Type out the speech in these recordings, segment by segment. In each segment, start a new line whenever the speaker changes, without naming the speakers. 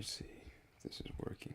Let's see if this is working.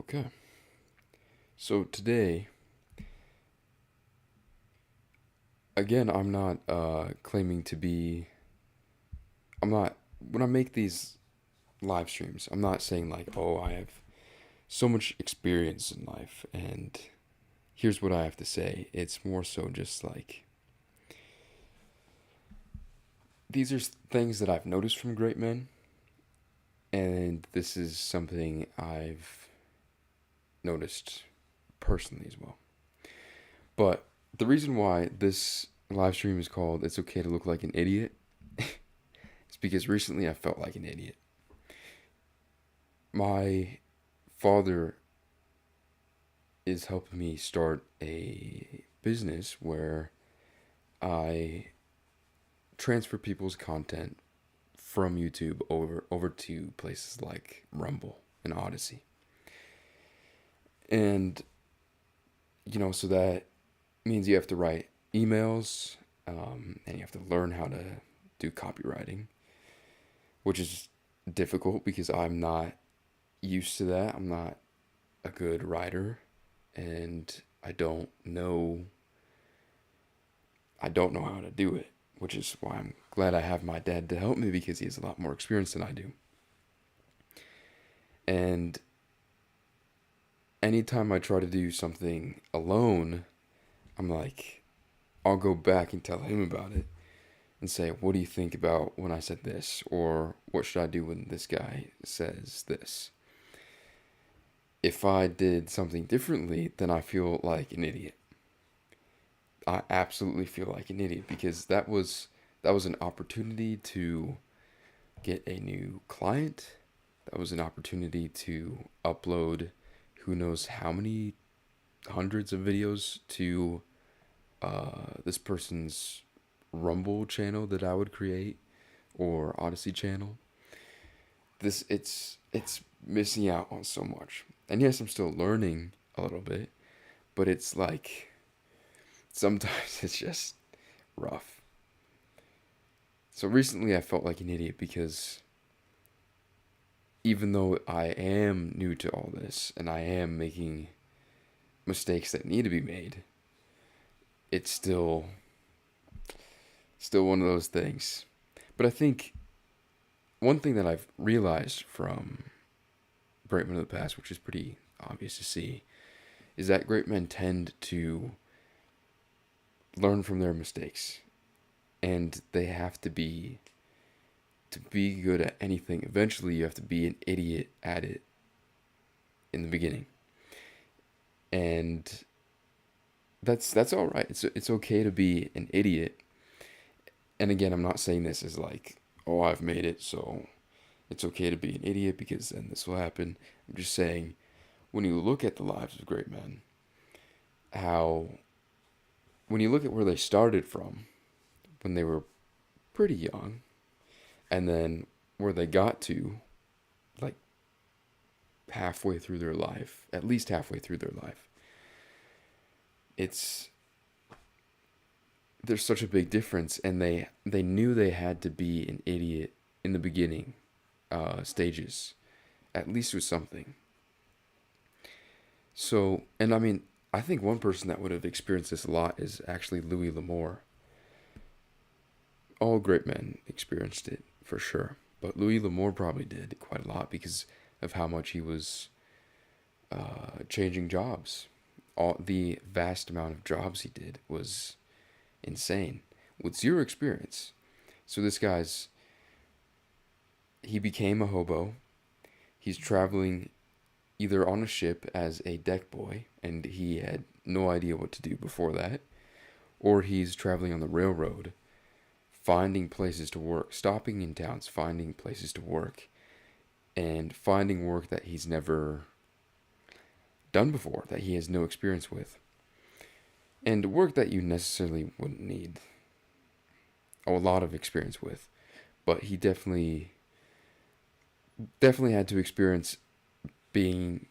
Okay. So today, again, I'm not claiming to be. I'm not. When I make these live streams, I'm not saying like, oh, I have so much experience in life and here's what I have to say. It's more so just like these are things that I've noticed from great men, and this is something I've noticed personally as well. But the reason why this live stream is called It's Okay to Look Like an Idiot is because recently I felt like an idiot. My father is helping me start a business where I transfer people's content from YouTube over to places like Rumble and Odyssey. And so that means you have to write emails, and you have to learn how to do copywriting, which is difficult because I'm not used to that. I'm not a good writer, and I don't know how to do it, which is why I'm glad I have my dad to help me because he has a lot more experience than I do. And anytime I try to do something alone, I'm like, I'll go back and tell him about it and say, what do you think about when I said this? Or what should I do when this guy says this? If I did something differently, then I feel like an idiot. I absolutely feel like an idiot because that was an opportunity to get a new client. That was an opportunity to upload who knows how many hundreds of videos to this person's Rumble channel that I would create or Odyssey channel. It's missing out on so much. And yes, I'm still learning a little bit, but it's like sometimes it's just rough. So recently I felt like an idiot because even though I am new to all this and I am making mistakes that need to be made, it's still one of those things. But I think one thing that I've realized from great men of the past, which is pretty obvious to see, is that great men tend to learn from their mistakes, and they have to be good at anything. Eventually, you have to be an idiot at it in the beginning, and that's all right. It's okay to be an idiot. And again, I'm not saying this as like, oh, I've made it, so it's okay to be an idiot because then this will happen. I'm just saying, when you look at the lives of great men, how when you look at where they started from when they were pretty young, and then where they got to, like halfway through their life, at least halfway through their life, it's there's such a big difference, and they knew they had to be an idiot in the beginning stages, at least with something. So, and I mean, I think one person that would have experienced this a lot is actually Louis L'Amour. All great men experienced it for sure, but Louis L'Amour probably did quite a lot because of how much he was changing jobs. All the vast amount of jobs he did was insane with zero experience. So this guy's he became a hobo. He's traveling either on a ship as a deck boy, and he had no idea what to do before that, or he's traveling on the railroad, finding places to work, stopping in towns, finding places to work, and finding work that he's never done before, that he has no experience with, and work that you necessarily wouldn't need a lot of experience with. But he definitely had to experience being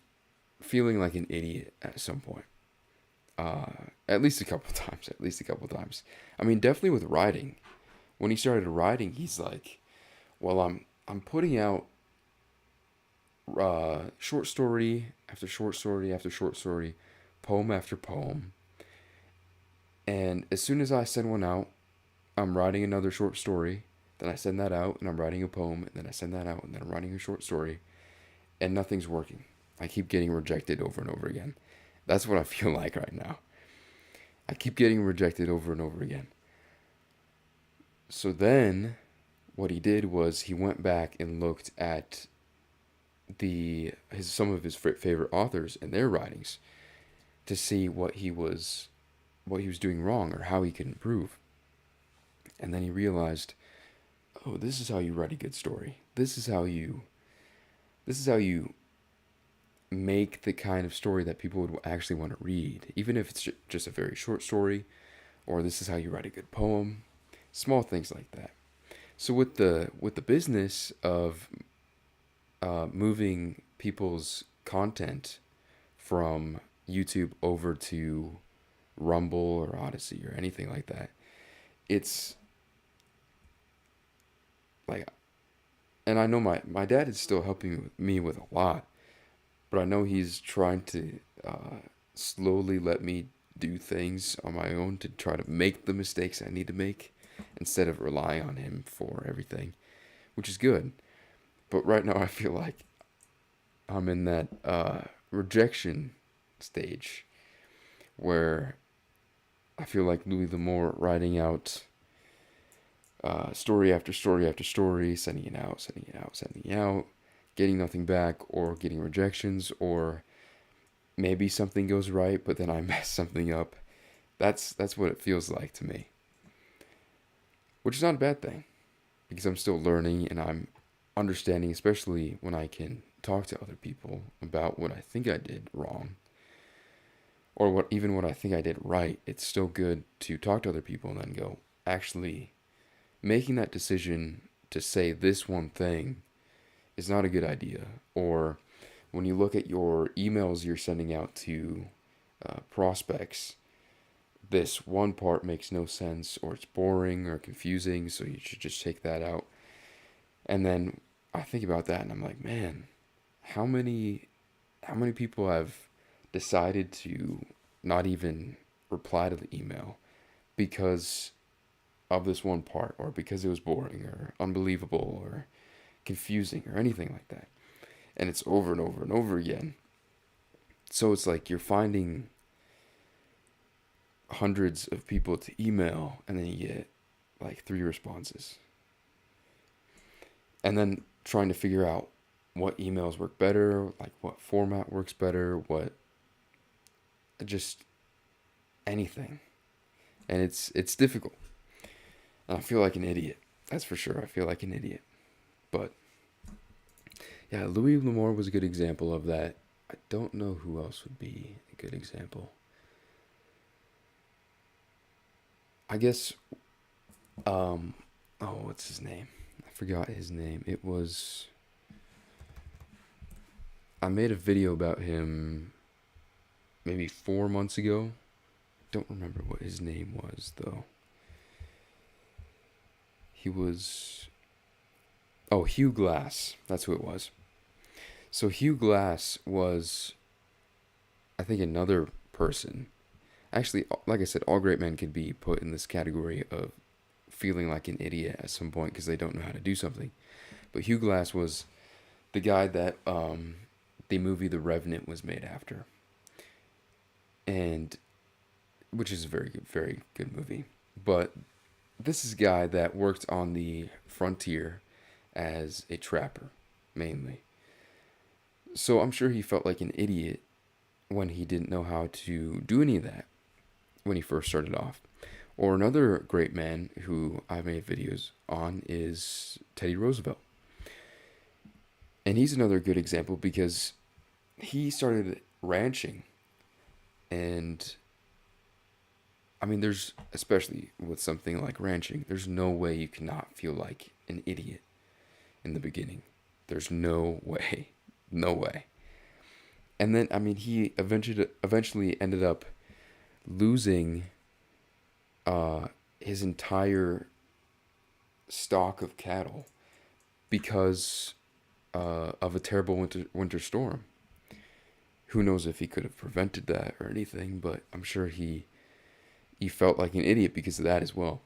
feeling like an idiot at some point. uh, at least a couple times. At least a couple times. I mean, definitely with writing. When he started writing, he's like, "Well, I'm putting out short story after short story after short story, poem after poem, and as soon as I send one out, I'm writing another short story. Then I send that out, and I'm writing a poem, and then I send that out, and then I'm writing a short story, and nothing's working. I keep getting rejected over and over again. That's what I feel like right now. I keep getting rejected over and over again." So then, what he did was he went back and looked at some of his favorite authors and their writings to see what he was doing wrong or how he could improve. And then he realized, oh, this is how you write a good story. This is how you make the kind of story that people would actually want to read, even if it's just a very short story, or this is how you write a good poem, small things like that. So with the business of moving people's content from YouTube over to Rumble or Odyssey or anything like that, it's like, and I know my dad is still helping me with a lot, but I know he's trying to slowly let me do things on my own to try to make the mistakes I need to make instead of relying on him for everything, which is good. But right now I feel like I'm in that rejection stage where I feel like Louis L'Amour writing out story after story after story, sending it out, sending it out, sending it out, getting nothing back, or getting rejections, or maybe something goes right, but then I mess something up. That's what it feels like to me, which is not a bad thing, because I'm still learning and I'm understanding, especially when I can talk to other people about what I think I did wrong, or what I think I did right. It's still good to talk to other people and then go, actually, making that decision to say this one thing is not a good idea. Or when you look at your emails you're sending out to prospects, this one part makes no sense, or it's boring or confusing, so you should just take that out. And then I think about that and I'm like, man, how many people have decided to not even reply to the email because of this one part, or because it was boring or unbelievable or confusing or anything like that. And it's over and over and over again. So it's like you're finding hundreds of people to email and then you get like 3 responses. And then trying to figure out what emails work better, like what format works better, what just anything. And it's difficult. And I feel like an idiot. That's for sure. I feel like an idiot. But yeah, Louis L'Amour was a good example of that. I don't know who else would be a good example. I guess what's his name? I forgot his name. I made a video about him maybe 4 months ago. Don't remember what his name was though. He was Hugh Glass. That's who it was. So Hugh Glass was, I think, another person. Actually, like I said, all great men could be put in this category of feeling like an idiot at some point because they don't know how to do something. But Hugh Glass was the guy that the movie The Revenant was made after, and which is a very good movie. But this is a guy that worked on the frontier as a trapper, mainly. So I'm sure he felt like an idiot when he didn't know how to do any of that when he first started off. Or another great man who I made videos on is Teddy Roosevelt. And he's another good example because he started ranching. And I mean, there's, especially with something like ranching, there's no way you cannot feel like an idiot in the beginning. There's no way. No way. And then, I mean, he eventually ended up losing his entire stock of cattle because of a terrible winter storm. Who knows if he could have prevented that or anything, but I'm sure he felt like an idiot because of that as well.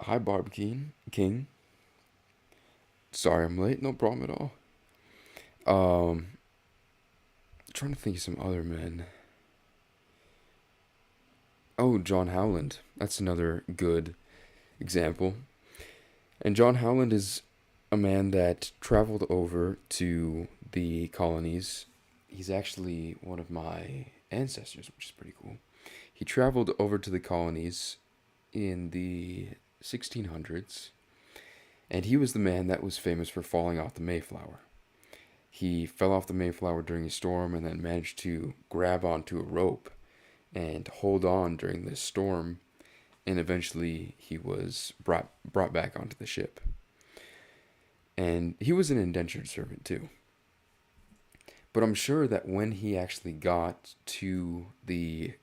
Hi, Barb King. Sorry I'm late. No problem at all. Trying to think of some other men. Oh, John Howland. That's another good example. And John Howland is a man that traveled over to the colonies. He's actually one of my ancestors, which is pretty cool. He traveled over to the colonies in the 1600s, and he was the man that was famous for falling off the Mayflower. He fell off the Mayflower during a storm and then managed to grab onto a rope and hold on during this storm, and eventually he was brought back onto the ship. And he was an indentured servant too. But I'm sure that when he actually got to the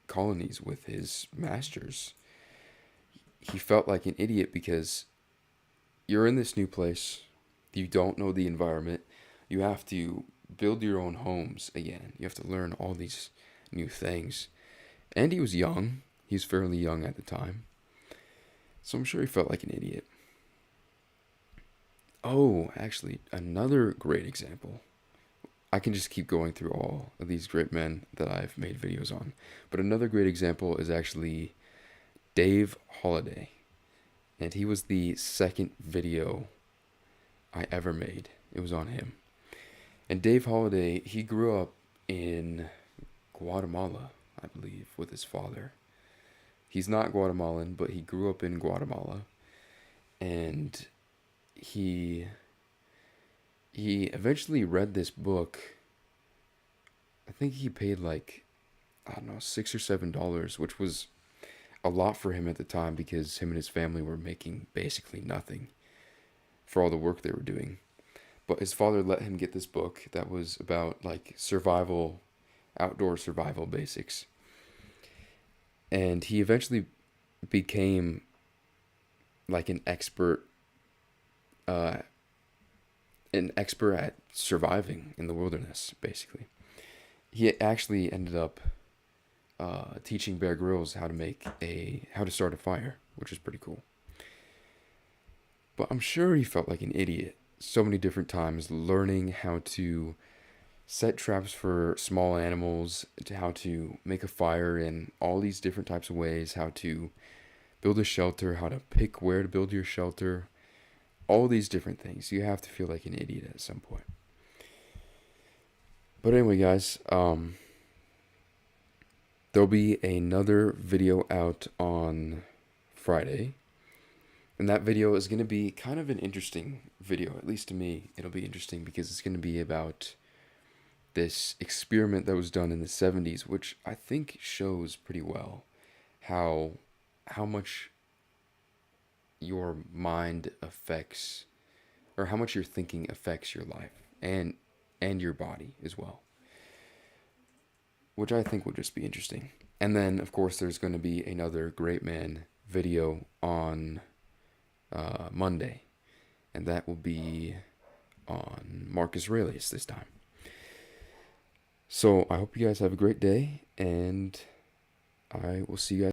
colonies with his masters, he felt like an idiot because you're in this new place, you don't know the environment, you have to build your own homes again, you have to learn all these new things. And he was young, he was fairly young at the time, so I'm sure he felt like an idiot. Oh, actually, another great example. I can just keep going through all of these great men that I've made videos on. But another great example is actually Dave Holliday. And he was the second video I ever made. It was on him. And Dave Holliday, he grew up in Guatemala, I believe, with his father. He's not Guatemalan, but he grew up in Guatemala. And he eventually read this book. I think he paid like, I don't know, $6 or $7, which was a lot for him at the time because him and his family were making basically nothing for all the work they were doing. But his father let him get this book that was about like survival, outdoor survival basics. And he eventually became like an expert at surviving in the wilderness, basically. He actually ended up teaching Bear Grylls how to start a fire, which is pretty cool. But I'm sure he felt like an idiot so many different times learning how to set traps for small animals, to how to make a fire in all these different types of ways, how to build a shelter, how to pick where to build your shelter, all these different things. You have to feel like an idiot at some point. But anyway, guys, there'll be another video out on Friday. And that video is going to be kind of an interesting video, at least to me. It'll be interesting because it's going to be about this experiment that was done in the 70s, which I think shows pretty well how much your mind affects, or how much your thinking affects your life and your body as well, which I think will just be interesting. And then of course there's going to be another Great Man video on Monday, and that will be on Marcus Aurelius this time. So I hope you guys have a great day, and I will see you guys